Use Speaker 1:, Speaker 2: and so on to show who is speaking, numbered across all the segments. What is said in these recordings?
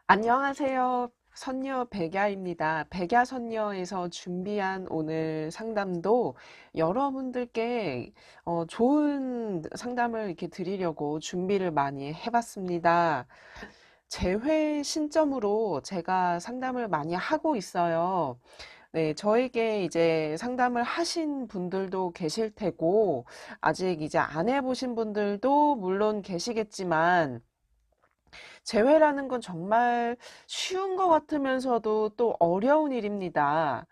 Speaker 1: 안녕하세요. 선녀 백야입니다. 백야 선녀에서 준비한 오늘 상담도 여러분들께 좋은 상담을 이렇게 드리려고 준비를 많이 해봤습니다. 재회 신점으로 제가 상담을 많이 하고 있어요. 네, 저에게 이제 상담을 하신 분들도 계실 테고, 아직 이제 안 해보신 분들도 물론 계시겠지만, 재회라는 건 정말 쉬운 것 같으면서도 또 어려운 일입니다.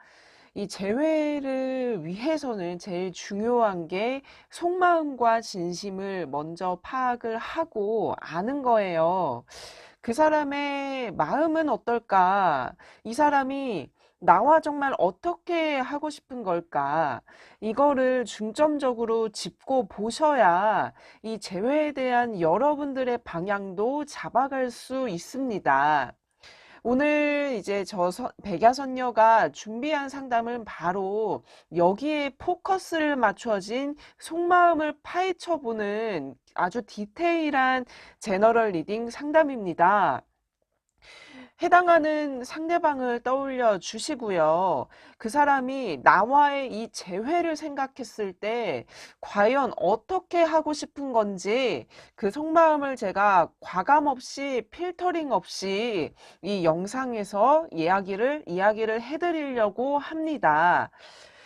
Speaker 1: 이 재회를 위해서는 제일 중요한 게 속마음과 진심을 먼저 파악을 하고 아는 거예요. 그 사람의 마음은 어떨까? 이 사람이 나와 정말 어떻게 하고 싶은 걸까? 이거를 중점적으로 짚고 보셔야 이 재회에 대한 여러분들의 방향도 잡아갈 수 있습니다. 오늘 이제 백야선녀가 준비한 상담은 바로 여기에 포커스를 맞춰진 속마음을 파헤쳐보는 아주 디테일한 제너럴 리딩 상담입니다. 해당하는 상대방을 떠올려 주시고요. 그 사람이 나와의 이 재회를 생각했을 때 과연 어떻게 하고 싶은 건지 그 속마음을 제가 과감 없이 필터링 없이 이 영상에서 이야기를 해드리려고 합니다.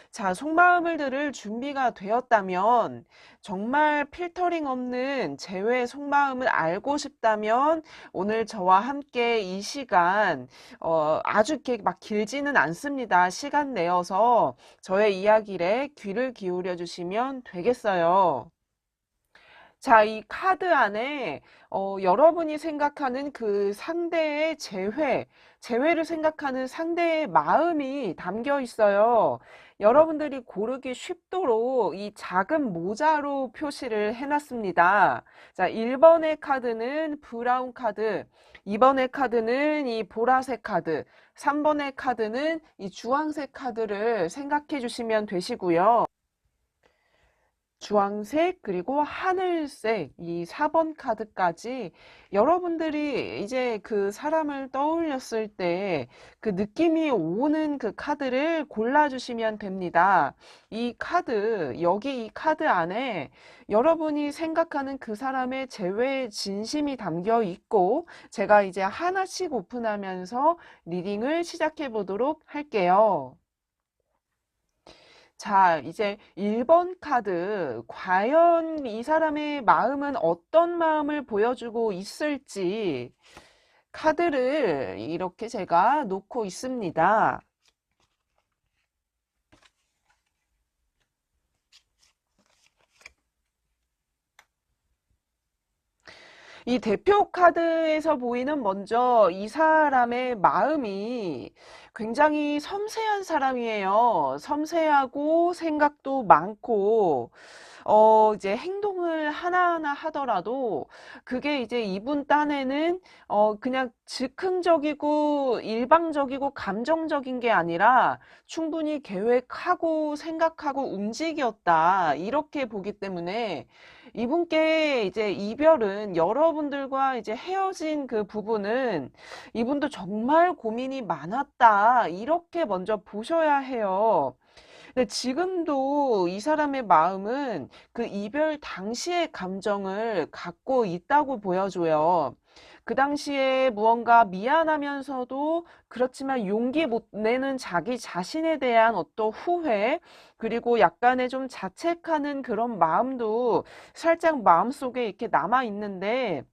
Speaker 1: 자, 속마음을 들을 준비가 되었다면, 정말 필터링 없는 제외 속마음을 알고 싶다면, 오늘 저와 함께 이 시간, 아주 이렇게 막 길지는 않습니다. 시간 내어서 저의 이야기에 귀를 기울여 주시면 되겠어요. 자, 이 카드 안에 여러분이 생각하는 그 상대의 재회를 생각하는 상대의 마음이 담겨 있어요. 여러분들이 고르기 쉽도록 이 작은 모자로 표시를 해놨습니다. 자, 1번의 카드는 브라운 카드, 2번의 카드는 이 보라색 카드, 3번의 카드는 이 주황색 카드를 생각해 주시면 되시고요. 주황색 그리고 하늘색 이 4번 카드까지 여러분들이 이제 그 사람을 떠올렸을 때 그 느낌이 오는 그 카드를 골라주시면 됩니다. 여기 이 카드 안에 여러분이 생각하는 그 사람의 재회의 진심이 담겨 있고 제가 이제 하나씩 오픈하면서 리딩을 시작해 보도록 할게요. 자, 이제 1번 카드. 과연 이 사람의 마음은 어떤 마음을 보여주고 있을지 카드를 이렇게 제가 놓고 있습니다. 이 대표 카드에서 보이는 먼저 이 사람의 마음이 굉장히 섬세한 사람이에요. 섬세하고 생각도 많고 이제 행동을 하나하나 하더라도 그게 이제 이분 딴에는 그냥 즉흥적이고 일방적이고 감정적인 게 아니라 충분히 계획하고 생각하고 움직였다. 이렇게 보기 때문에 이분께 이제 이별은 여러분들과 이제 헤어진 그 부분은 이분도 정말 고민이 많았다. 이렇게 먼저 보셔야 해요. 근데 지금도 이 사람의 마음은 그 이별 당시의 감정을 갖고 있다고 보여줘요. 그 당시에 무언가 미안하면서도 그렇지만 용기 못 내는 자기 자신에 대한 어떤 후회, 그리고 약간의 좀 자책하는 그런 마음도 살짝 마음속에 이렇게 남아 있는데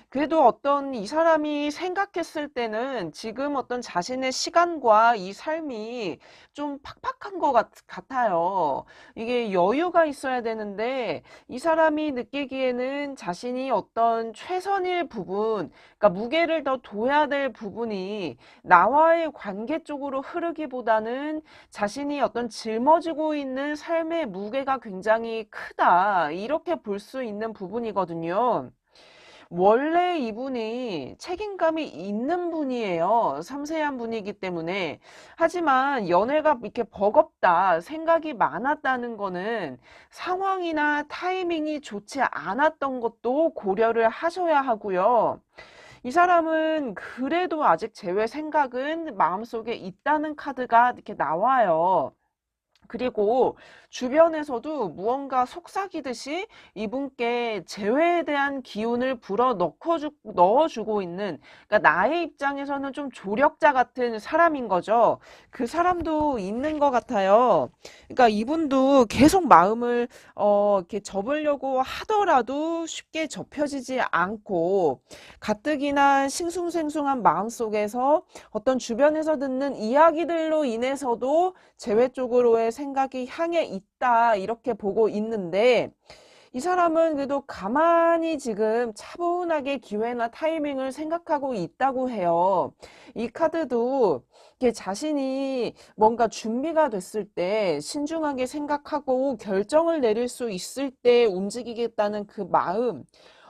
Speaker 1: 그래도 어떤 이 사람이 생각했을 때는 지금 어떤 자신의 시간과 이 삶이 좀 팍팍한 것 같아요. 이게 여유가 있어야 되는데 이 사람이 느끼기에는 자신이 어떤 최선일 부분, 그러니까 무게를 더 둬야 될 부분이 나와의 관계 쪽으로 흐르기보다는 자신이 어떤 짊어지고 있는 삶의 무게가 굉장히 크다. 이렇게 볼 수 있는 부분이거든요. 원래 이분이 책임감이 있는 분이에요. 섬세한 분이기 때문에. 하지만 연애가 이렇게 버겁다, 생각이 많았다는 거는 상황이나 타이밍이 좋지 않았던 것도 고려를 하셔야 하고요. 이 사람은 그래도 아직 재회 생각은 마음속에 있다는 카드가 이렇게 나와요. 그리고 주변에서도 무언가 속삭이듯이 이분께 재회에 대한 기운을 넣어주고 있는, 그러니까 나의 입장에서는 좀 조력자 같은 사람인 거죠. 그 사람도 있는 것 같아요. 그러니까 이분도 계속 마음을 이렇게 접으려고 하더라도 쉽게 접혀지지 않고 가뜩이나 싱숭생숭한 마음 속에서 어떤 주변에서 듣는 이야기들로 인해서도 재회 쪽으로의 생각이 향해 있다 이렇게 보고 있는데, 이 사람은 그래도 가만히 지금 차분하게 기회나 타이밍을 생각하고 있다고 해요. 이 카드도 이게 자신이 뭔가 준비가 됐을 때 신중하게 생각하고 결정을 내릴 수 있을 때 움직이겠다는 그 마음,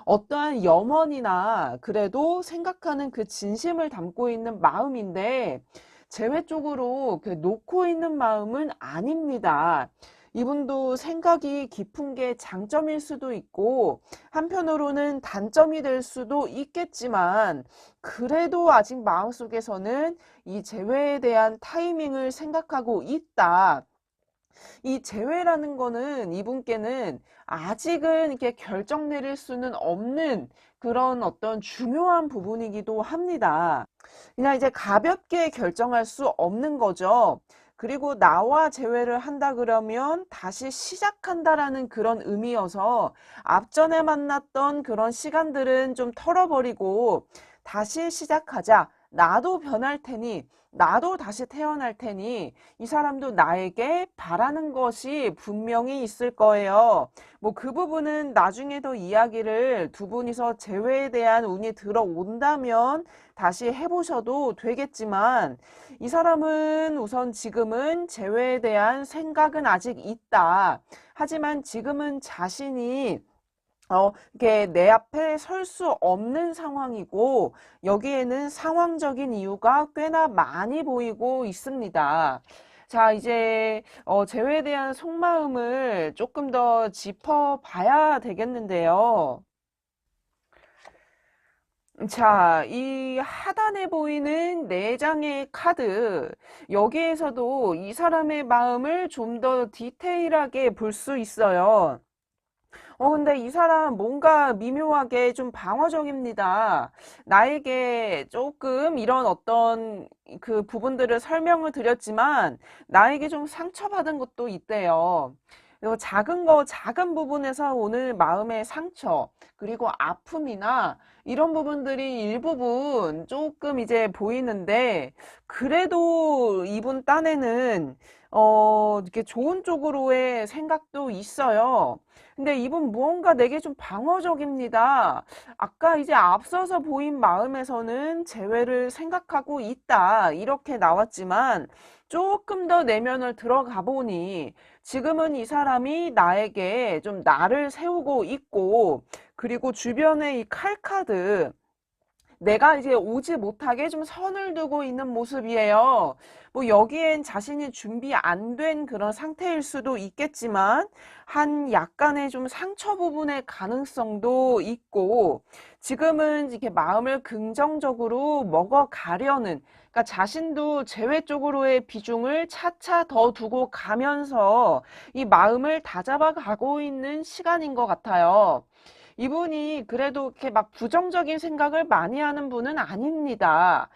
Speaker 1: 어떠한 염원이나 그래도 생각하는 그 진심을 담고 있는 마음인데, 재회 쪽으로 놓고 있는 마음은 아닙니다. 이분도 생각이 깊은 게 장점일 수도 있고 한편으로는 단점이 될 수도 있겠지만, 그래도 아직 마음속에서는 이 재회에 대한 타이밍을 생각하고 있다. 이 재회라는 거는 이분께는 아직은 이렇게 결정 내릴 수는 없는 그런 어떤 중요한 부분이기도 합니다. 그냥 이제 가볍게 결정할 수 없는 거죠. 그리고 나와 재회를 한다 그러면 다시 시작한다라는 그런 의미여서 앞전에 만났던 그런 시간들은 좀 털어버리고 다시 시작하자. 나도 변할 테니, 나도 다시 태어날 테니 이 사람도 나에게 바라는 것이 분명히 있을 거예요. 뭐 그 부분은 나중에 더 이야기를 두 분이서 재회에 대한 운이 들어온다면 다시 해보셔도 되겠지만, 이 사람은 우선 지금은 재회에 대한 생각은 아직 있다. 하지만 지금은 자신이 이게 내 앞에 설 수 없는 상황이고, 여기에는 상황적인 이유가 꽤나 많이 보이고 있습니다. 자, 이제 재회에 대한 속마음을 조금 더 짚어봐야 되겠는데요. 자, 이 하단에 보이는 네 장의 카드, 여기에서도 이 사람의 마음을 좀 더 디테일하게 볼 수 있어요. 근데 이 사람 뭔가 미묘하게 좀 방어적입니다. 나에게 조금 이런 어떤 그 부분들을 설명을 드렸지만, 나에게 좀 상처받은 것도 있대요. 그리고 작은 부분에서 오늘 마음의 상처, 그리고 아픔이나 이런 부분들이 일부분 조금 이제 보이는데, 그래도 이분 딴에는, 이렇게 좋은 쪽으로의 생각도 있어요. 근데 이분 무언가 내게 좀 방어적입니다. 아까 이제 앞서서 보인 마음에서는 재회를 생각하고 있다, 이렇게 나왔지만 조금 더 내면을 들어가 보니 지금은 이 사람이 나에게 좀 나를 세우고 있고, 그리고 주변에 이 칼카드, 내가 이제 오지 못하게 좀 선을 두고 있는 모습이에요. 뭐 여기엔 자신이 준비 안 된 그런 상태일 수도 있겠지만 한 약간의 좀 상처 부분의 가능성도 있고, 지금은 이렇게 마음을 긍정적으로 먹어가려는, 그러니까 자신도 재회 쪽으로의 비중을 차차 더 두고 가면서 이 마음을 다잡아 가고 있는 시간인 것 같아요. 이분이 그래도 이렇게 막 부정적인 생각을 많이 하는 분은 아닙니다.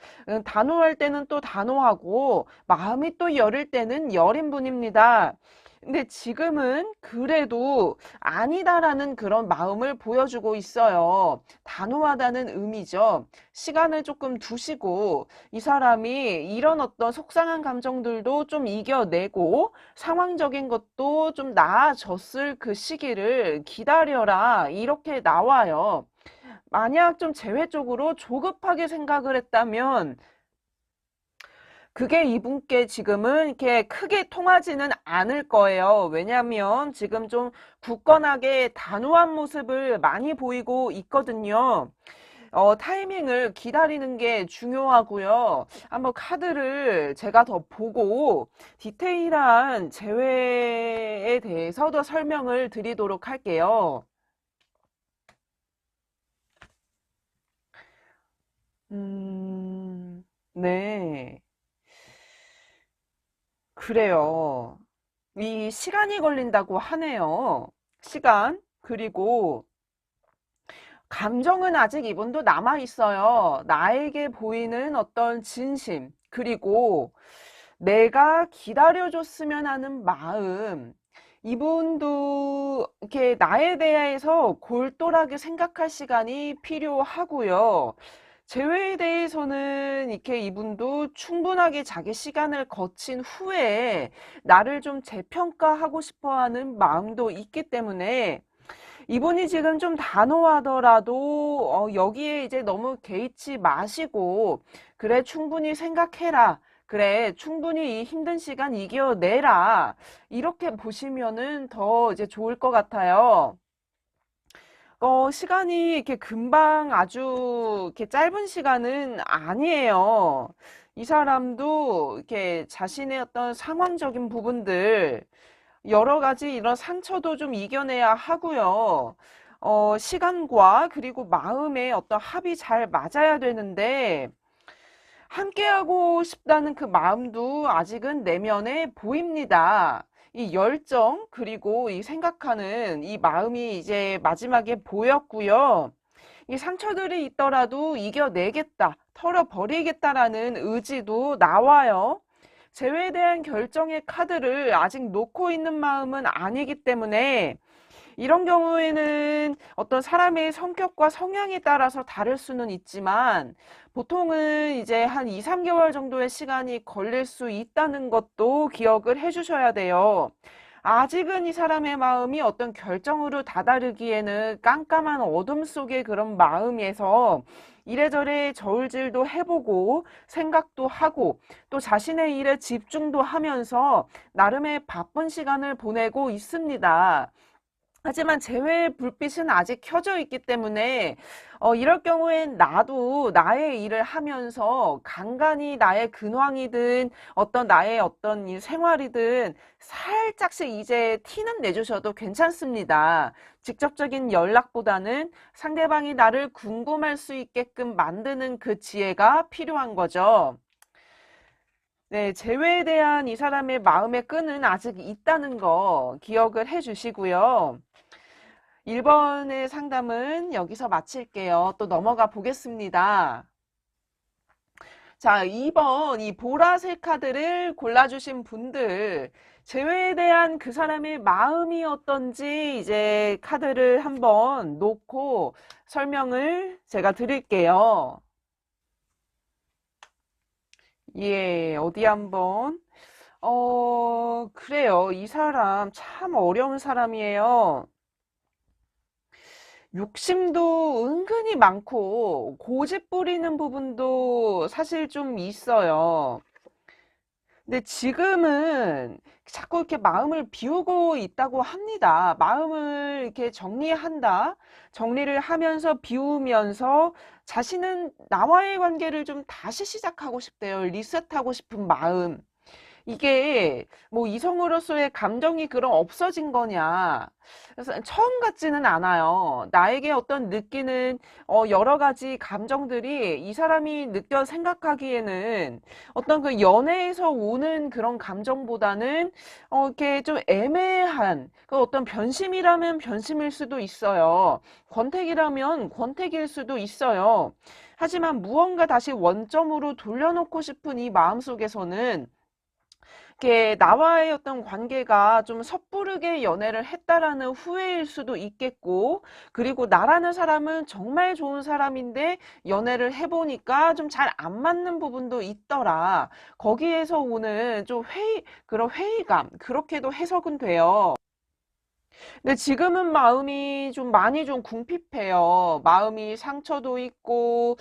Speaker 1: 단호할 때는 또 단호하고 마음이 또 여릴 때는 여린 분입니다. 근데 지금은 그래도 아니다라는 그런 마음을 보여주고 있어요. 단호하다는 의미죠. 시간을 조금 두시고 이 사람이 이런 어떤 속상한 감정들도 좀 이겨내고 상황적인 것도 좀 나아졌을 그 시기를 기다려라, 이렇게 나와요. 만약 좀 재회 쪽으로 조급하게 생각을 했다면 그게 이분께 지금은 이렇게 크게 통하지는 않을 거예요. 왜냐하면 지금 좀 굳건하게 단호한 모습을 많이 보이고 있거든요. 타이밍을 기다리는 게 중요하고요. 한번 카드를 제가 더 보고 디테일한 재회에 대해서 더 설명을 드리도록 할게요. 네. 그래요. 이 시간이 걸린다고 하네요. 시간. 그리고 감정은 아직 이분도 남아 있어요. 나에게 보이는 어떤 진심. 그리고 내가 기다려줬으면 하는 마음. 이분도 이렇게 나에 대해서 골똘하게 생각할 시간이 필요하고요. 재회에 대해서는 이렇게 이분도 충분하게 자기 시간을 거친 후에 나를 좀 재평가하고 싶어 하는 마음도 있기 때문에 이분이 지금 좀 단호하더라도 여기에 이제 너무 개의치 마시고 그래 충분히 생각해라. 그래 충분히 이 힘든 시간 이겨내라. 이렇게 보시면은 더 이제 좋을 것 같아요. 시간이 이렇게 금방 아주 이렇게 짧은 시간은 아니에요. 이 사람도 이렇게 자신의 어떤 상황적인 부분들, 여러 가지 이런 상처도 좀 이겨내야 하고요. 시간과 그리고 마음의 어떤 합이 잘 맞아야 되는데, 함께하고 싶다는 그 마음도 아직은 내면에 보입니다. 이 열정, 그리고 이 생각하는 이 마음이 이제 마지막에 보였고요. 이 상처들이 있더라도 이겨내겠다, 털어버리겠다라는 의지도 나와요. 재회에 대한 결정의 카드를 아직 놓고 있는 마음은 아니기 때문에 이런 경우에는 어떤 사람의 성격과 성향에 따라서 다를 수는 있지만 보통은 이제 한 2, 3개월 정도의 시간이 걸릴 수 있다는 것도 기억을 해 주셔야 돼요. 아직은 이 사람의 마음이 어떤 결정으로 다다르기에는 깜깜한 어둠 속의 그런 마음에서 이래저래 저울질도 해보고 생각도 하고 또 자신의 일에 집중도 하면서 나름의 바쁜 시간을 보내고 있습니다. 하지만 재회의 불빛은 아직 켜져 있기 때문에 이럴 경우엔 나도 나의 일을 하면서 간간히 나의 근황이든 어떤 나의 어떤 이 생활이든 살짝씩 이제 티는 내주셔도 괜찮습니다. 직접적인 연락보다는 상대방이 나를 궁금할 수 있게끔 만드는 그 지혜가 필요한 거죠. 네, 재회에 대한 이 사람의 마음의 끈은 아직 있다는 거 기억을 해 주시고요. 1번의 상담은 여기서 마칠게요. 또 넘어가 보겠습니다. 자, 2번 이 보라색 카드를 골라주신 분들 재회에 대한 그 사람의 마음이 어떤지 이제 카드를 한번 놓고 설명을 제가 드릴게요. 예, 어디 한번 그래요. 이 사람 참 어려운 사람이에요. 욕심도 은근히 많고 고집 부리는 부분도 사실 좀 있어요. 근데 지금은 자꾸 이렇게 마음을 비우고 있다고 합니다. 마음을 이렇게 정리한다. 정리를 하면서 비우면서 자신은 나와의 관계를 좀 다시 시작하고 싶대요. 리셋하고 싶은 마음. 이게 뭐 이성으로서의 감정이 그럼 없어진 거냐. 그래서 처음 같지는 않아요. 나에게 어떤 느끼는 여러 가지 감정들이 이 사람이 느껴 생각하기에는 어떤 그 연애에서 오는 그런 감정보다는 이렇게 좀 애매한 그 어떤 변심이라면 변심일 수도 있어요. 권태기라면 권태기일 수도 있어요. 하지만 무언가 다시 원점으로 돌려놓고 싶은 이 마음속에서는 이렇게 나와의 어떤 관계가 좀 섣부르게 연애를 했다라는 후회일 수도 있겠고, 그리고 나라는 사람은 정말 좋은 사람인데 연애를 해보니까 좀 잘 안 맞는 부분도 있더라. 거기에서 오는 좀 그런 회의감, 그렇게도 해석은 돼요. 근데 지금은 마음이 좀 많이 좀 궁핍해요. 마음이 상처도 있고,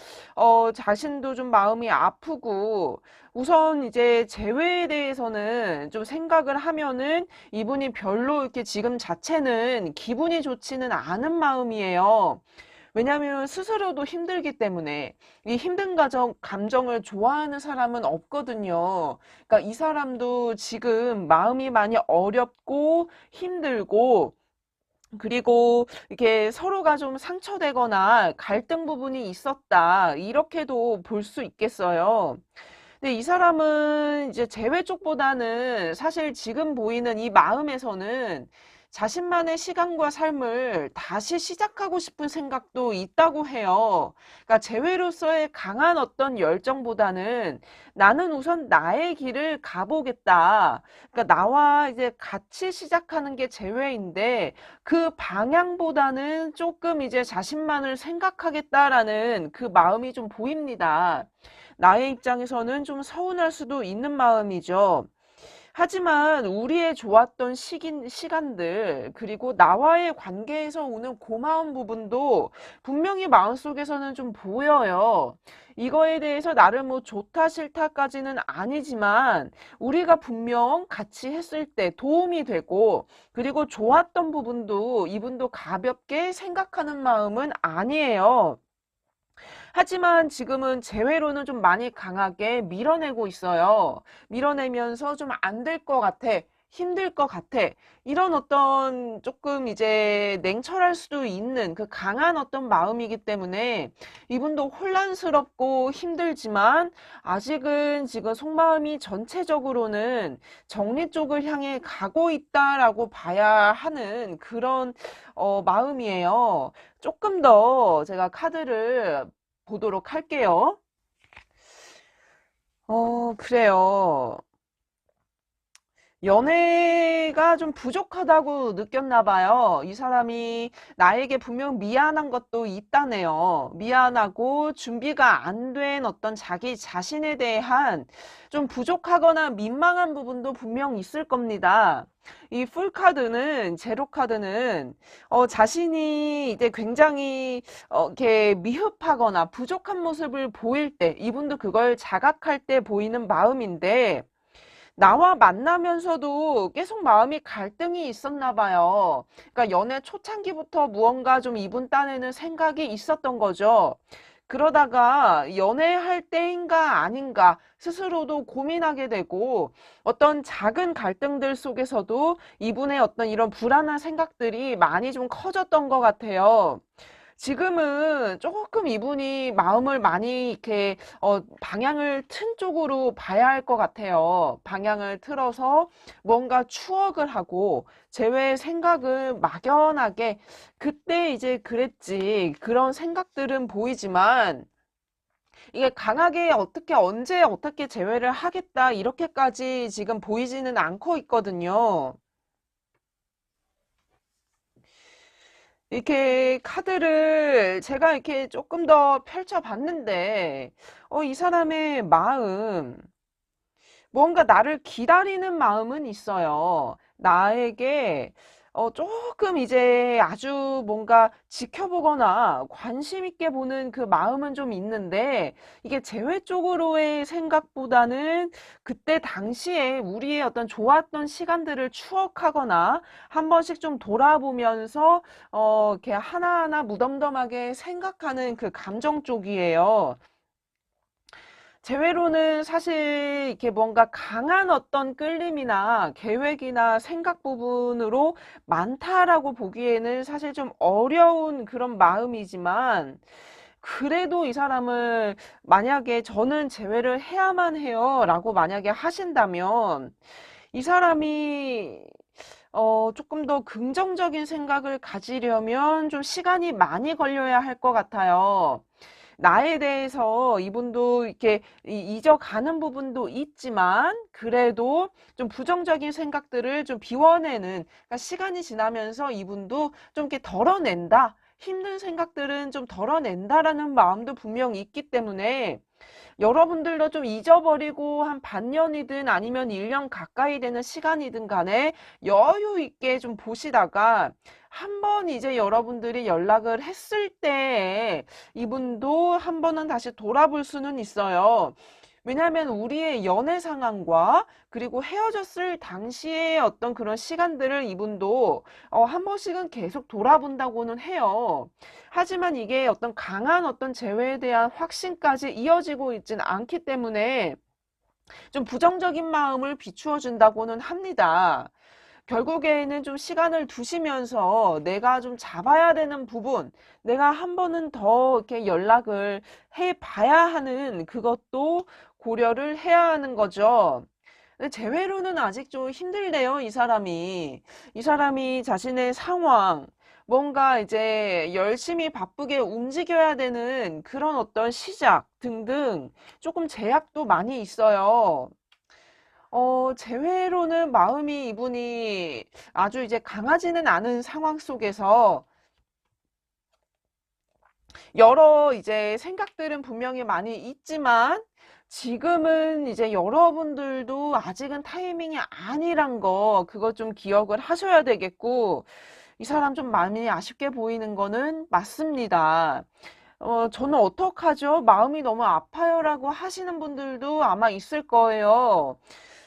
Speaker 1: 자신도 좀 마음이 아프고, 우선 이제 재회에 대해서는 좀 생각을 하면은 이분이 별로 이렇게 지금 자체는 기분이 좋지는 않은 마음이에요. 왜냐하면 스스로도 힘들기 때문에 이 힘든 감정을 좋아하는 사람은 없거든요. 그러니까 이 사람도 지금 마음이 많이 어렵고 힘들고 그리고 이렇게 서로가 좀 상처되거나 갈등 부분이 있었다. 이렇게도 볼 수 있겠어요. 근데 이 사람은 이제 재회 쪽보다는 사실 지금 보이는 이 마음에서는 자신만의 시간과 삶을 다시 시작하고 싶은 생각도 있다고 해요. 그러니까 재회로서의 강한 어떤 열정보다는 나는 우선 나의 길을 가보겠다. 그러니까 나와 이제 같이 시작하는 게 재회인데 그 방향보다는 조금 이제 자신만을 생각하겠다라는 그 마음이 좀 보입니다. 나의 입장에서는 좀 서운할 수도 있는 마음이죠. 하지만 우리의 좋았던 시간들, 그리고 나와의 관계에서 오는 고마운 부분도 분명히 마음속에서는 좀 보여요. 이거에 대해서 나를 뭐 좋다 싫다까지는 아니지만 우리가 분명 같이 했을 때 도움이 되고, 그리고 좋았던 부분도 이분도 가볍게 생각하는 마음은 아니에요. 하지만 지금은 재회로는 좀 많이 강하게 밀어내고 있어요. 밀어내면서 좀 안 될 것 같아. 힘들 것 같아. 이런 어떤 조금 이제 냉철할 수도 있는 그 강한 어떤 마음이기 때문에 이분도 혼란스럽고 힘들지만 아직은 지금 속마음이 전체적으로는 정리 쪽을 향해 가고 있다라고 봐야 하는 그런 마음이에요. 조금 더 제가 카드를 보도록 할게요. 그래요. 연애가 좀 부족하다고 느꼈나 봐요. 이 사람이 나에게 분명 미안한 것도 있다네요. 미안하고 준비가 안 된 어떤 자기 자신에 대한 좀 부족하거나 민망한 부분도 분명 있을 겁니다. 이 풀카드는, 제로카드는, 자신이 이제 굉장히, 이렇게 미흡하거나 부족한 모습을 보일 때, 이분도 그걸 자각할 때 보이는 마음인데, 나와 만나면서도 계속 마음이 갈등이 있었나 봐요. 그러니까 연애 초창기부터 무언가 좀 이분 딴에는 생각이 있었던 거죠. 그러다가 연애할 때인가 아닌가 스스로도 고민하게 되고 어떤 작은 갈등들 속에서도 이분의 어떤 이런 불안한 생각들이 많이 좀 커졌던 것 같아요. 지금은 조금 이분이 마음을 많이 이렇게 방향을 튼 쪽으로 봐야 할 것 같아요. 방향을 틀어서 뭔가 추억을 하고 제 외의 생각을 막연하게 그때 이제 그랬지 그런 생각들은 보이지만 이게 강하게 어떻게 언제 어떻게 재회를 하겠다 이렇게까지 지금 보이지는 않고 있거든요. 이렇게 카드를 제가 이렇게 조금 더 펼쳐봤는데, 이 사람의 마음, 뭔가 나를 기다리는 마음은 있어요. 나에게 조금 이제 아주 뭔가 지켜보거나 관심 있게 보는 그 마음은 좀 있는데 이게 재회 쪽으로의 생각보다는 그때 당시에 우리의 어떤 좋았던 시간들을 추억하거나 한 번씩 좀 돌아보면서 이렇게 하나하나 무덤덤하게 생각하는 그 감정 쪽이에요. 재회로는 사실 이렇게 뭔가 강한 어떤 끌림이나 계획이나 생각 부분으로 많다라고 보기에는 사실 좀 어려운 그런 마음이지만 그래도 이 사람을 만약에 저는 재회를 해야만 해요 라고 만약에 하신다면 이 사람이 조금 더 긍정적인 생각을 가지려면 좀 시간이 많이 걸려야 할 것 같아요. 나에 대해서 이분도 이렇게 잊어가는 부분도 있지만 그래도 좀 부정적인 생각들을 좀 비워내는 그러니까 시간이 지나면서 이분도 좀 이렇게 덜어낸다. 힘든 생각들은 좀 덜어낸다라는 마음도 분명 있기 때문에 여러분들도 좀 잊어버리고 한 반년이든 아니면 1년 가까이 되는 시간이든 간에 여유 있게 좀 보시다가 한 번 이제 여러분들이 연락을 했을 때 이분도 한 번은 다시 돌아볼 수는 있어요. 왜냐하면 우리의 연애 상황과 그리고 헤어졌을 당시의 어떤 그런 시간들을 이분도 한 번씩은 계속 돌아본다고는 해요. 하지만 이게 어떤 강한 어떤 재회에 대한 확신까지 이어지고 있지는 않기 때문에 좀 부정적인 마음을 비추어 준다고는 합니다. 결국에는 좀 시간을 두시면서 내가 좀 잡아야 되는 부분, 내가 한 번은 더 이렇게 연락을 해 봐야 하는 그것도 고려를 해야 하는 거죠. 근데 재회로는 아직 좀 힘들대요, 이 사람이. 이 사람이 자신의 상황, 뭔가 이제 열심히 바쁘게 움직여야 되는 그런 어떤 시작 등등 조금 제약도 많이 있어요. 재회로는 마음이 이분이 아주 이제 강하지는 않은 상황 속에서 여러 이제 생각들은 분명히 많이 있지만 지금은 이제 여러분들도 아직은 타이밍이 아니란 거 그거 좀 기억을 하셔야 되겠고 이 사람 좀 많이 아쉽게 보이는 거는 맞습니다. 저는 어떡하죠? 마음이 너무 아파요라고 하시는 분들도 아마 있을 거예요.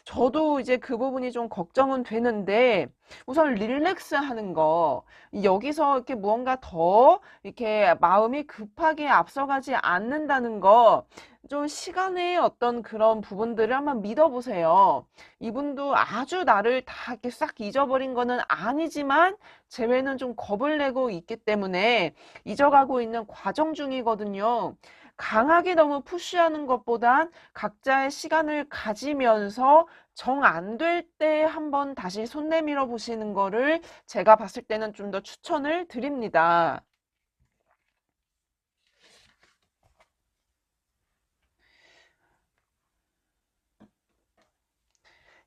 Speaker 1: 저도 이제 그 부분이 좀 걱정은 되는데 우선 릴렉스 하는 거 여기서 이렇게 무언가 더 이렇게 마음이 급하게 앞서가지 않는다는 거 좀 시간의 어떤 그런 부분들을 한번 믿어보세요. 이분도 아주 나를 다 이렇게 싹 잊어버린 거는 아니지만 재회는 좀 겁을 내고 있기 때문에 잊어가고 있는 과정 중이거든요. 강하게 너무 푸시하는 것보단 각자의 시간을 가지면서 정 안 될 때 한번 다시 손 내밀어 보시는 거를 제가 봤을 때는 좀 더 추천을 드립니다.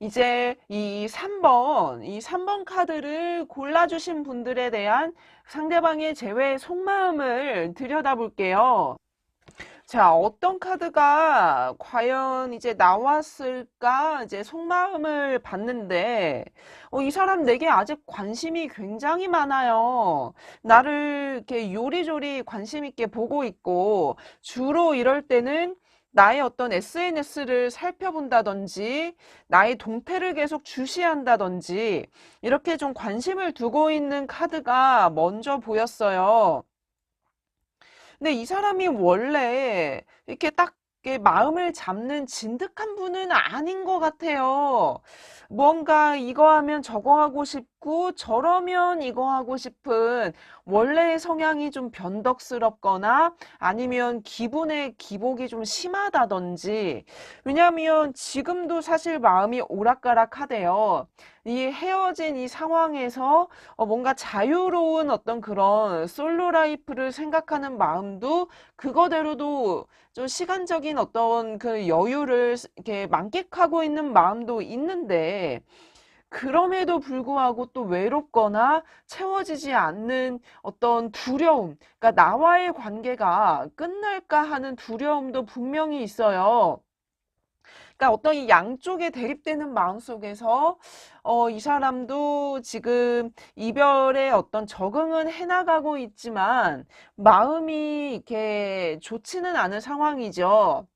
Speaker 1: 이제 이 3번 카드를 골라주신 분들에 대한 상대방의 재회 속마음을 들여다볼게요. 자, 어떤 카드가 과연 이제 나왔을까? 이제 속마음을 봤는데, 이 사람 내게 아직 관심이 굉장히 많아요. 나를 이렇게 요리조리 관심 있게 보고 있고, 주로 이럴 때는 나의 어떤 SNS를 살펴본다든지, 나의 동태를 계속 주시한다든지, 이렇게 좀 관심을 두고 있는 카드가 먼저 보였어요. 근데 이 사람이 원래 이렇게 딱 이렇게 마음을 잡는 진득한 분은 아닌 것 같아요. 뭔가 이거 하면 저거 하고 싶고 저러면 이거 하고 싶은 원래의 성향이 좀 변덕스럽거나 아니면 기분의 기복이 좀 심하다든지 왜냐하면 지금도 사실 마음이 오락가락하대요. 이 헤어진 이 상황에서 뭔가 자유로운 어떤 그런 솔로 라이프를 생각하는 마음도 그거대로도 좀 시간적인 어떤 그 여유를 이렇게 만끽하고 있는 마음도 있는데 그럼에도 불구하고 또 외롭거나 채워지지 않는 어떤 두려움, 그러니까 나와의 관계가 끝날까 하는 두려움도 분명히 있어요. 그러니까 어떤 이 양쪽에 대립되는 마음속에서 이 사람도 지금 이별에 어떤 적응은 해나가고 있지만 마음이 이렇게 좋지는 않은 상황이죠.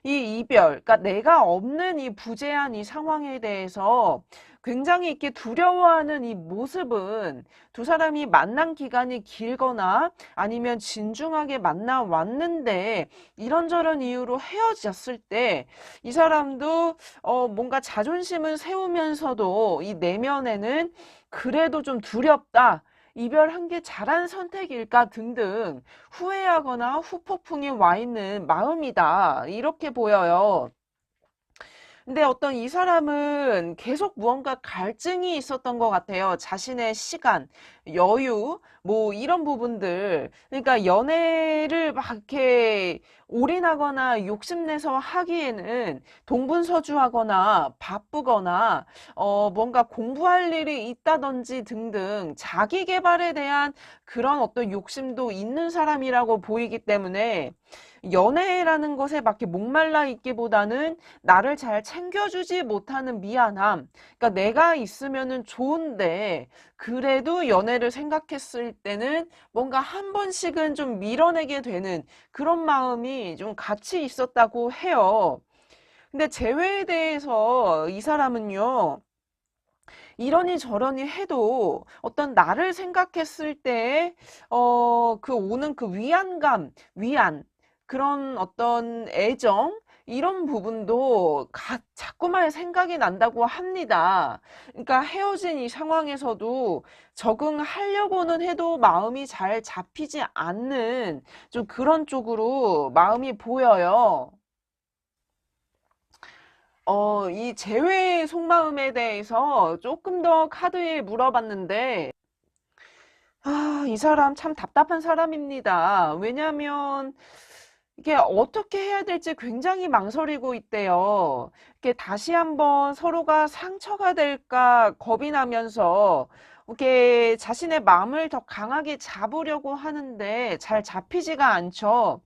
Speaker 1: 이 이별, 그러니까 내가 없는 이 부재한 이 상황에 대해서 굉장히 이렇게 두려워하는 이 모습은 두 사람이 만난 기간이 길거나 아니면 진중하게 만나 왔는데 이런저런 이유로 헤어졌을 때 이 사람도 뭔가 자존심을 세우면서도 이 내면에는 그래도 좀 두렵다. 이별한 게 잘한 선택일까 등등 후회하거나 후폭풍이 와 있는 마음이다. 이렇게 보여요. 근데 어떤 이 사람은 계속 무언가 갈증이 있었던 것 같아요. 자신의 시간, 여유, 뭐 이런 부분들. 그러니까 연애를 막 이렇게 올인하거나 욕심내서 하기에는 동분서주하거나 바쁘거나 뭔가 공부할 일이 있다든지 등등 자기 개발에 대한 그런 어떤 욕심도 있는 사람이라고 보이기 때문에 연애라는 것에 밖에 목말라 있기보다는 나를 잘 챙겨주지 못하는 미안함. 그러니까 내가 있으면은 좋은데 그래도 연애를 생각했을 때는 뭔가 한 번씩은 좀 밀어내게 되는 그런 마음이 좀 같이 있었다고 해요. 근데 재회에 대해서 이 사람은요. 이러니 저러니 해도 어떤 나를 생각했을 때, 그 오는 그 위안감, 위안, 그런 어떤 애정, 이런 부분도 자꾸만 생각이 난다고 합니다. 그러니까 헤어진 이 상황에서도 적응하려고는 해도 마음이 잘 잡히지 않는 좀 그런 쪽으로 마음이 보여요. 이 재회 속마음에 대해서 조금 더 카드에 물어봤는데, 이 사람 참 답답한 사람입니다. 왜냐면, 이게 어떻게 해야 될지 굉장히 망설이고 있대요. 이게 다시 한번 서로가 상처가 될까 겁이 나면서, 이렇게 자신의 마음을 더 강하게 잡으려고 하는데 잘 잡히지가 않죠.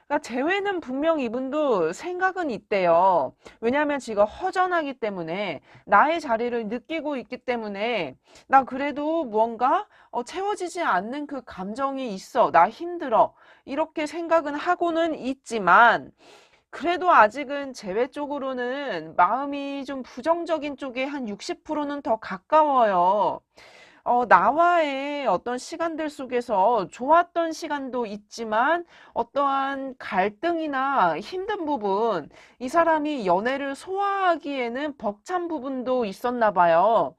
Speaker 1: 그러니까 재회는 분명 이분도 생각은 있대요. 왜냐하면 지금 허전하기 때문에 나의 자리를 느끼고 있기 때문에 나 그래도 무언가 채워지지 않는 그 감정이 있어. 나 힘들어. 이렇게 생각은 하고는 있지만 그래도 아직은 재회 쪽으로는 마음이 좀 부정적인 쪽에 한 60%는 더 가까워요. 나와의 어떤 시간들 속에서 좋았던 시간도 있지만 어떠한 갈등이나 힘든 부분, 이 사람이 연애를 소화하기에는 벅찬 부분도 있었나 봐요.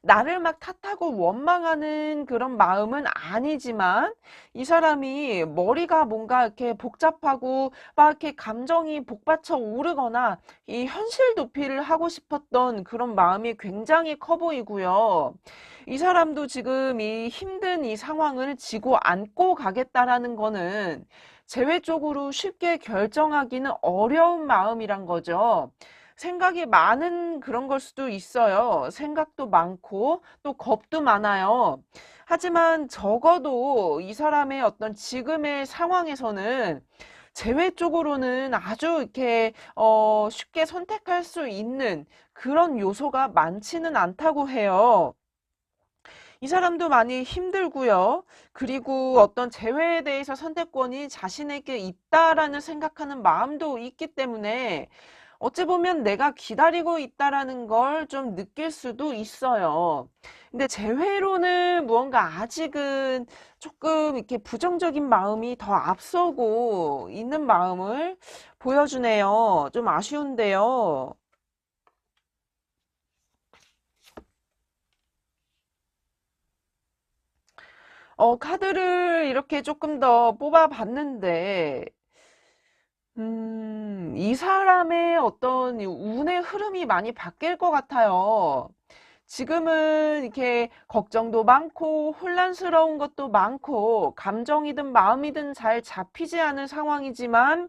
Speaker 1: 나를 막 탓하고 원망하는 그런 마음은 아니지만 이 사람이 머리가 뭔가 이렇게 복잡하고 막 이렇게 감정이 복받쳐 오르거나 이 현실 도피를 하고 싶었던 그런 마음이 굉장히 커 보이고요. 이 사람도 지금 이 힘든 이 상황을 지고 안고 가겠다라는 거는 재회 쪽으로 쉽게 결정하기는 어려운 마음이란 거죠. 생각이 많은 그런 걸 수도 있어요. 생각도 많고 또 겁도 많아요. 하지만 적어도 이 사람의 어떤 지금의 상황에서는 재회 쪽으로는 아주 이렇게 쉽게 선택할 수 있는 그런 요소가 많지는 않다고 해요. 이 사람도 많이 힘들고요. 그리고 어떤 재회에 대해서 선택권이 자신에게 있다라는 생각하는 마음도 있기 때문에 어찌 보면 내가 기다리고 있다라는 걸 좀 느낄 수도 있어요. 근데 재회로는 무언가 아직은 조금 이렇게 부정적인 마음이 더 앞서고 있는 마음을 보여주네요. 좀 아쉬운데요. 카드를 이렇게 조금 더 뽑아봤는데, 이 사람의 어떤 이 운의 흐름이 많이 바뀔 것 같아요. 지금은 이렇게 걱정도 많고 혼란스러운 것도 많고 감정이든 마음이든 잘 잡히지 않은 상황이지만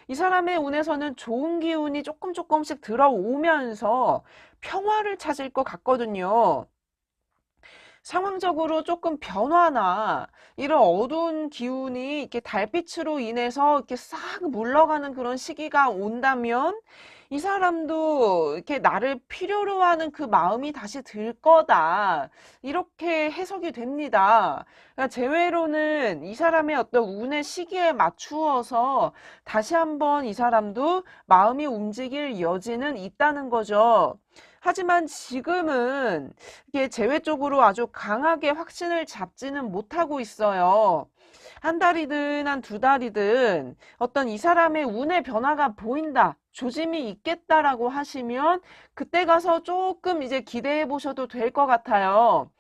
Speaker 1: 이 사람의 운에서는 좋은 기운이 조금씩 들어오면서 평화를 찾을 것 같거든요. 상황적으로 조금 변화나 이런 어두운 기운이 이렇게 달빛으로 인해서 이렇게 싹 물러가는 그런 시기가 온다면 이 사람도 이렇게 나를 필요로 하는 그 마음이 다시 들 거다. 이렇게 해석이 됩니다. 그러니까 재회로는 이 사람의 어떤 운의 시기에 맞추어서 다시 한번 이 사람도 마음이 움직일 여지는 있다는 거죠. 하지만 지금은 이게 재회 쪽으로 아주 강하게 확신을 잡지는 못하고 있어요. 한 달이든 한 두 달이든 어떤 이 사람의 운의 변화가 보인다, 조짐이 있겠다라고 하시면 그때 가서 조금 이제 기대해 보셔도 될 것 같아요.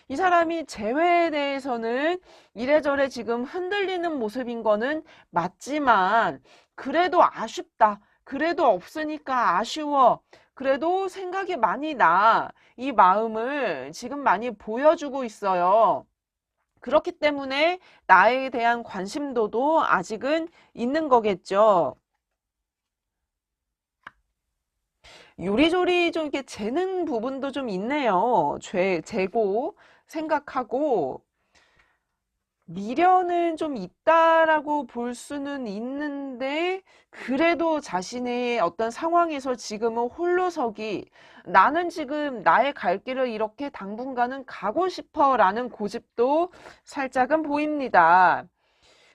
Speaker 1: 이 사람이 재회에 대해서는 이래저래 지금 흔들리는 모습인 거는 맞지만 그래도 아쉽다. 그래도 없으니까 아쉬워. 그래도 생각이 많이 나. 이 마음을 지금 많이 보여주고 있어요. 그렇기 때문에 나에 대한 관심도도 아직은 있는 거겠죠. 요리조리 좀 이렇게 재는 부분도 좀 있네요. 재고 생각하고 미련은 좀 있다라고 볼 수는 있는데 그래도 자신의 어떤 상황에서 지금은 홀로서기 나는 지금 나의 갈 길을 이렇게 당분간은 가고 싶어라는 고집도 살짝은 보입니다.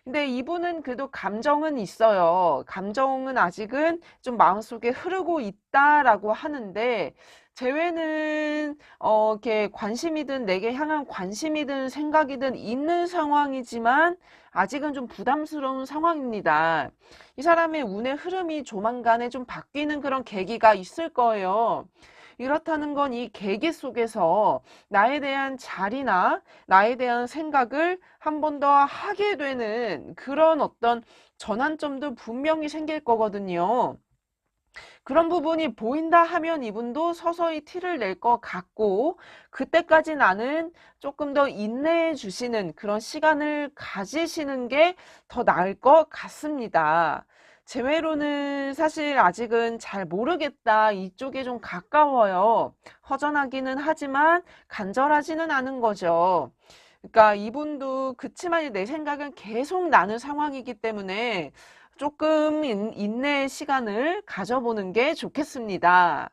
Speaker 1: 근데 이분은 그래도 감정은 있어요. 감정은 아직은 좀 마음속에 흐르고 있다라고 하는데, 재회는 이렇게 관심이든 내게 향한 관심이든 생각이든 있는 상황이지만 아직은 좀 부담스러운 상황입니다. 이 사람의 운의 흐름이 조만간에 좀 바뀌는 그런 계기가 있을 거예요. 이렇다는 건 이 계기 속에서 나에 대한 자리나 나에 대한 생각을 한 번 더 하게 되는 그런 어떤 전환점도 분명히 생길 거거든요. 그런 부분이 보인다 하면 이분도 서서히 티를 낼 것 같고, 그때까지 나는 조금 더 인내해 주시는 그런 시간을 가지시는 게 더 나을 것 같습니다. 재회로는 사실 아직은 잘 모르겠다, 이쪽에 좀 가까워요. 허전하기는 하지만 간절하지는 않은 거죠. 그러니까 이분도 그치만 내 생각은 계속 나는 상황이기 때문에 조금 인내의 시간을 가져보는 게 좋겠습니다.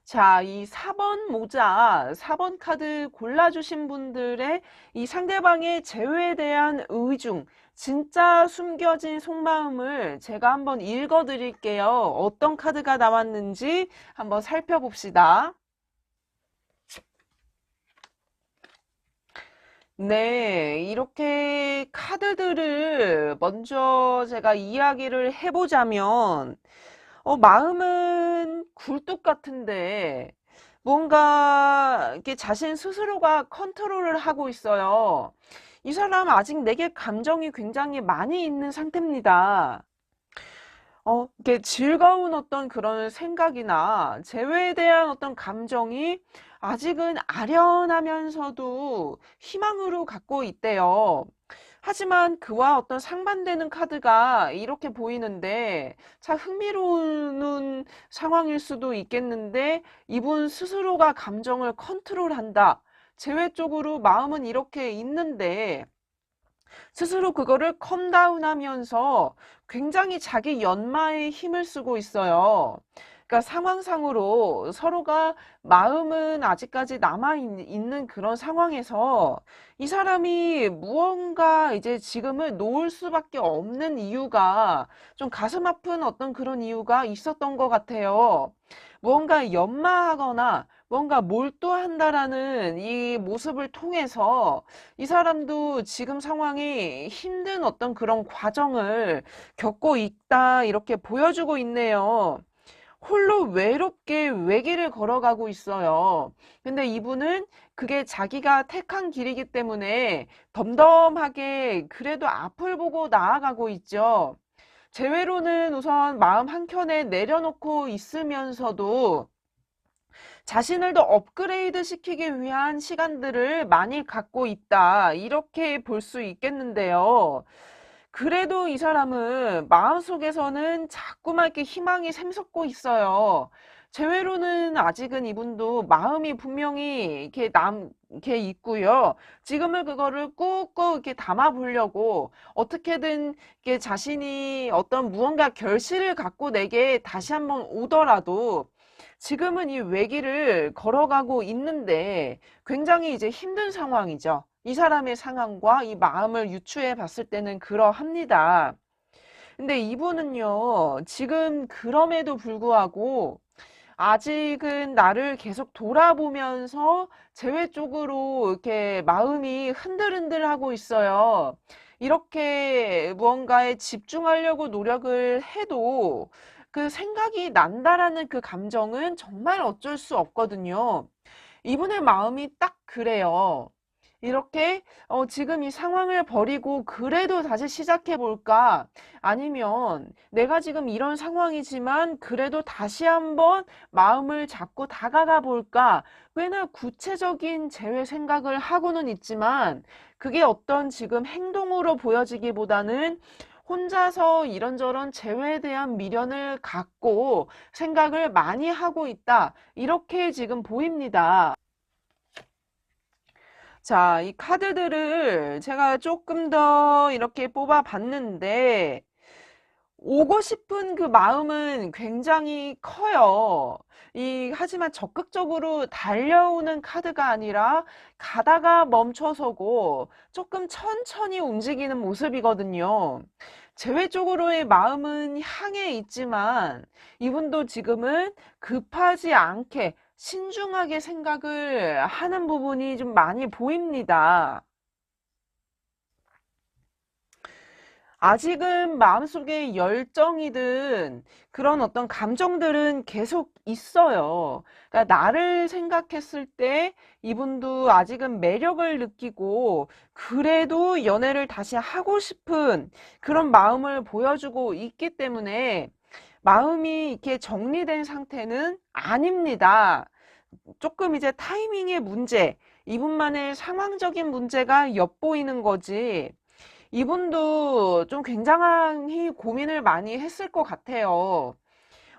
Speaker 1: 자, 이 4번 모자, 4번 카드 골라주신 분들의 이 상대방의 재회에 대한 의중, 진짜 숨겨진 속마음을 제가 한번 읽어 드릴게요. 어떤 카드가 나왔는지 한번 살펴봅시다. 네, 이렇게 카드들을 먼저 제가 이야기를 해보자면, 마음은 굴뚝 같은데, 뭔가 이렇게 자신 스스로가 컨트롤을 하고 있어요. 이 사람 아직 내게 감정이 굉장히 많이 있는 상태입니다. 이게 즐거운 어떤 그런 생각이나 재회에 대한 어떤 감정이 아직은 아련하면서도 희망으로 갖고 있대요. 하지만 그와 어떤 상반되는 카드가 이렇게 보이는데 참 흥미로운 상황일 수도 있겠는데, 이분 스스로가 감정을 컨트롤한다. 재회 쪽으로 마음은 이렇게 있는데 스스로 그거를 컴다운하면서 굉장히 자기 연마에 힘을 쓰고 있어요. 그러니까 상황상으로 서로가 마음은 아직까지 남아 있는 그런 상황에서 이 사람이 무언가 이제 지금을 놓을 수밖에 없는 이유가 좀 가슴 아픈 어떤 그런 이유가 있었던 것 같아요. 무언가 연마하거나 뭔가 몰두한다라는 이 모습을 통해서 이 사람도 지금 상황이 힘든 어떤 그런 과정을 겪고 있다, 이렇게 보여주고 있네요. 홀로 외롭게 외길을 걸어가고 있어요. 근데 이분은 그게 자기가 택한 길이기 때문에 덤덤하게 그래도 앞을 보고 나아가고 있죠. 재회로는 우선 마음 한켠에 내려놓고 있으면서도 자신을 더 업그레이드 시키기 위한 시간들을 많이 갖고 있다, 이렇게 볼 수 있겠는데요. 그래도 이 사람은 마음속에서는 자꾸만 이렇게 희망이 샘솟고 있어요. 재회로는 아직은 이분도 마음이 분명히 이렇게 있고요. 지금은 그거를 꾹꾹 이렇게 담아 보려고 어떻게든 이렇게 자신이 어떤 무언가 결실을 갖고 내게 다시 한번 오더라도 지금은 이 외길을 걸어가고 있는데 굉장히 이제 힘든 상황이죠. 이 사람의 상황과 이 마음을 유추해 봤을 때는 그러합니다. 근데 이분은요, 지금 그럼에도 불구하고 아직은 나를 계속 돌아보면서 재회 쪽으로 이렇게 마음이 흔들흔들하고 있어요. 이렇게 무언가에 집중하려고 노력을 해도 그 생각이 난다라는 그 감정은 정말 어쩔 수 없거든요. 이분의 마음이 딱 그래요. 이렇게 지금 이 상황을 버리고 그래도 다시 시작해 볼까? 아니면 내가 지금 이런 상황이지만 그래도 다시 한번 마음을 잡고 다가가 볼까? 꽤나 구체적인 재회 생각을 하고는 있지만 그게 어떤 지금 행동으로 보여지기보다는 혼자서 이런저런 재회에 대한 미련을 갖고 생각을 많이 하고 있다, 이렇게 지금 보입니다. 자, 이 카드들을 제가 조금 더 이렇게 뽑아 봤는데, 오고 싶은 그 마음은 굉장히 커요. 하지만 적극적으로 달려오는 카드가 아니라 가다가 멈춰서고 조금 천천히 움직이는 모습이거든요. 재회 쪽으로의 마음은 향해 있지만 이분도 지금은 급하지 않게 신중하게 생각을 하는 부분이 좀 많이 보입니다. 아직은 마음속에 열정이든 그런 어떤 감정들은 계속 있어요. 그러니까 나를 생각했을 때 이분도 아직은 매력을 느끼고 그래도 연애를 다시 하고 싶은 그런 마음을 보여주고 있기 때문에 마음이 이렇게 정리된 상태는 아닙니다. 조금 이제 타이밍의 문제, 이분만의 상황적인 문제가 엿보이는 거지. 이분도 좀 굉장히 고민을 많이 했을 것 같아요.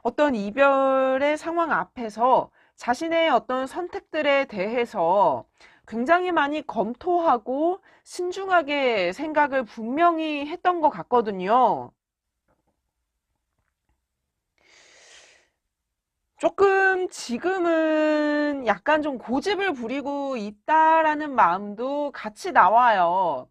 Speaker 1: 어떤 이별의 상황 앞에서 자신의 어떤 선택들에 대해서 굉장히 많이 검토하고 신중하게 생각을 분명히 했던 것 같거든요. 조금 지금은 약간 좀 고집을 부리고 있다라는 마음도 같이 나와요.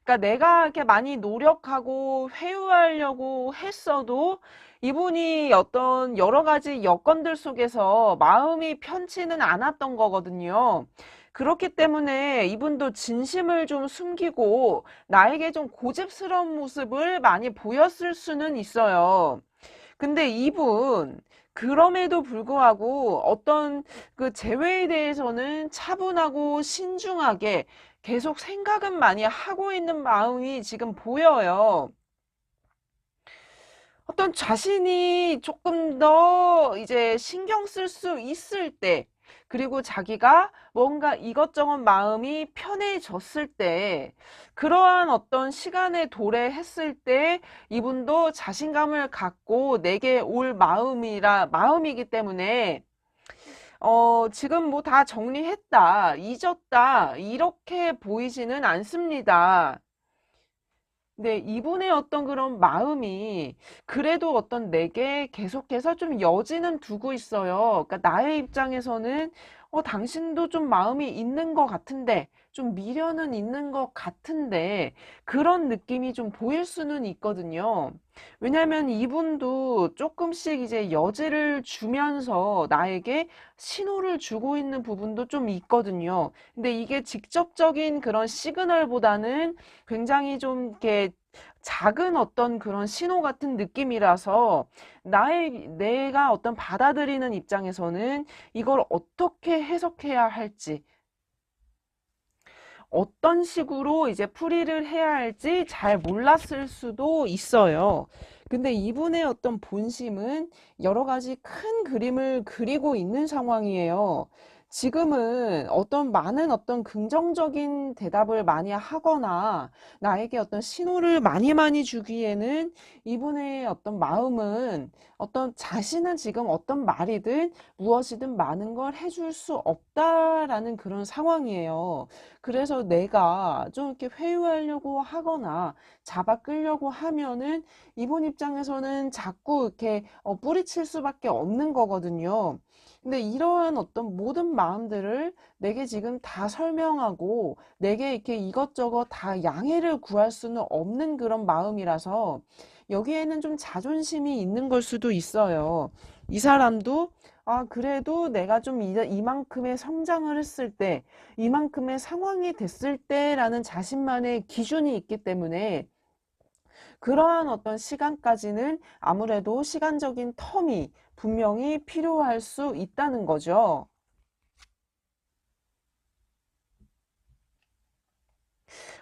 Speaker 1: 그러니까 내가 이렇게 많이 노력하고 회유하려고 했어도 이분이 어떤 여러 가지 여건들 속에서 마음이 편치는 않았던 거거든요. 그렇기 때문에 이분도 진심을 좀 숨기고 나에게 좀 고집스러운 모습을 많이 보였을 수는 있어요. 근데 이분 그럼에도 불구하고 어떤 그 재회에 대해서는 차분하고 신중하게 계속 생각은 많이 하고 있는 마음이 지금 보여요. 어떤 자신이 조금 더 이제 신경 쓸 수 있을 때, 그리고 자기가 뭔가 이것저것 마음이 편해졌을 때, 그러한 어떤 시간에 도래했을 때, 이분도 자신감을 갖고 내게 올 마음이기 때문에, 지금 뭐 다 정리했다, 잊었다, 이렇게 보이지는 않습니다. 네, 이분의 어떤 그런 마음이 그래도 어떤 내게 계속해서 좀 여지는 두고 있어요. 그러니까 나의 입장에서는 당신도 좀 마음이 있는 것 같은데, 좀 미련은 있는 것 같은데, 그런 느낌이 좀 보일 수는 있거든요. 왜냐하면 이분도 조금씩 이제 여지를 주면서 나에게 신호를 주고 있는 부분도 좀 있거든요. 근데 이게 직접적인 그런 시그널보다는 굉장히 좀 이렇게 작은 어떤 그런 신호 같은 느낌이라서 내가 어떤 받아들이는 입장에서는 이걸 어떻게 해석해야 할지, 어떤 식으로 이제 풀이를 해야 할지 잘 몰랐을 수도 있어요. 근데 이분의 어떤 본심은 여러 가지 큰 그림을 그리고 있는 상황이에요. 지금은 많은 어떤 긍정적인 대답을 많이 하거나 나에게 어떤 신호를 많이 주기에는 이분의 어떤 마음은 어떤 자신은 지금 어떤 말이든 무엇이든 많은 걸 해줄 수 없다라는 그런 상황이에요. 그래서 내가 좀 이렇게 회유하려고 하거나 잡아 끌려고 하면은 이분 입장에서는 자꾸 이렇게 뿌리칠 수밖에 없는 거거든요. 근데 이러한 어떤 모든 마음들을 내게 지금 다 설명하고 내게 이렇게 이것저것 다 양해를 구할 수는 없는 그런 마음이라서 여기에는 좀 자존심이 있는 걸 수도 있어요. 이 사람도 그래도 내가 좀 이만큼의 성장을 했을 때, 이만큼의 상황이 됐을 때라는 자신만의 기준이 있기 때문에 그러한 어떤 시간까지는 아무래도 시간적인 텀이 분명히 필요할 수 있다는 거죠.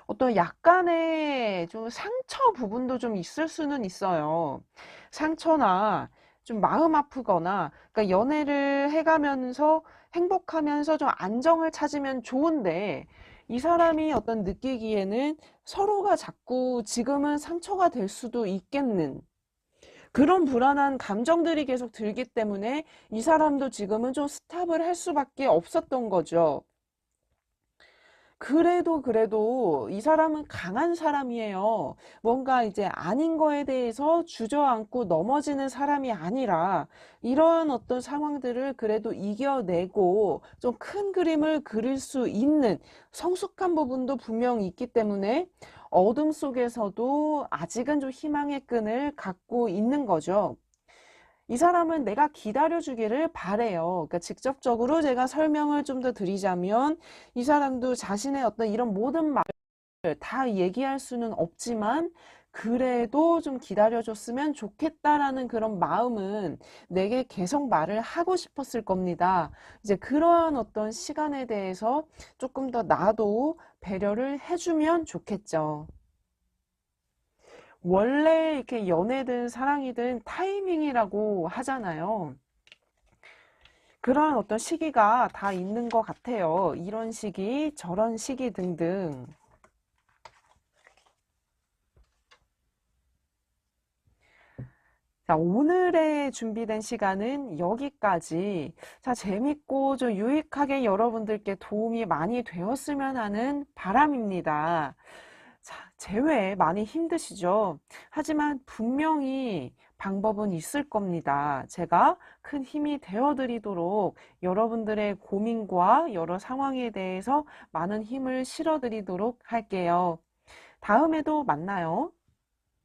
Speaker 1: 어떤 약간의 좀 상처 부분도 좀 있을 수는 있어요. 상처나 좀 마음 아프거나, 그러니까 연애를 해가면서 행복하면서 좀 안정을 찾으면 좋은데, 이 사람이 어떤 느끼기에는 서로가 자꾸 지금은 상처가 될 수도 있겠는 그런 불안한 감정들이 계속 들기 때문에 이 사람도 지금은 좀 스탑을 할 수밖에 없었던 거죠. 그래도 이 사람은 강한 사람이에요. 뭔가 이제 아닌 거에 대해서 주저앉고 넘어지는 사람이 아니라 이러한 어떤 상황들을 그래도 이겨내고 좀 큰 그림을 그릴 수 있는 성숙한 부분도 분명히 있기 때문에 어둠 속에서도 아직은 좀 희망의 끈을 갖고 있는 거죠. 이 사람은 내가 기다려주기를 바래요. 그러니까 직접적으로 제가 설명을 좀 더 드리자면 이 사람도 자신의 어떤 이런 모든 말을 다 얘기할 수는 없지만 그래도 좀 기다려줬으면 좋겠다라는 그런 마음은 내게 계속 말을 하고 싶었을 겁니다. 이제 그러한 어떤 시간에 대해서 조금 더 나도 배려를 해주면 좋겠죠. 원래 이렇게 연애든 사랑이든 타이밍이라고 하잖아요. 그런 어떤 시기가 다 있는 것 같아요. 이런 시기, 저런 시기 등등. 자, 오늘의 준비된 시간은 여기까지. 자, 재밌고 좀 유익하게 여러분들께 도움이 많이 되었으면 하는 바람입니다. 자, 재회 많이 힘드시죠? 하지만 분명히 방법은 있을 겁니다. 제가 큰 힘이 되어 드리도록 여러분들의 고민과 여러 상황에 대해서 많은 힘을 실어 드리도록 할게요. 다음에도 만나요.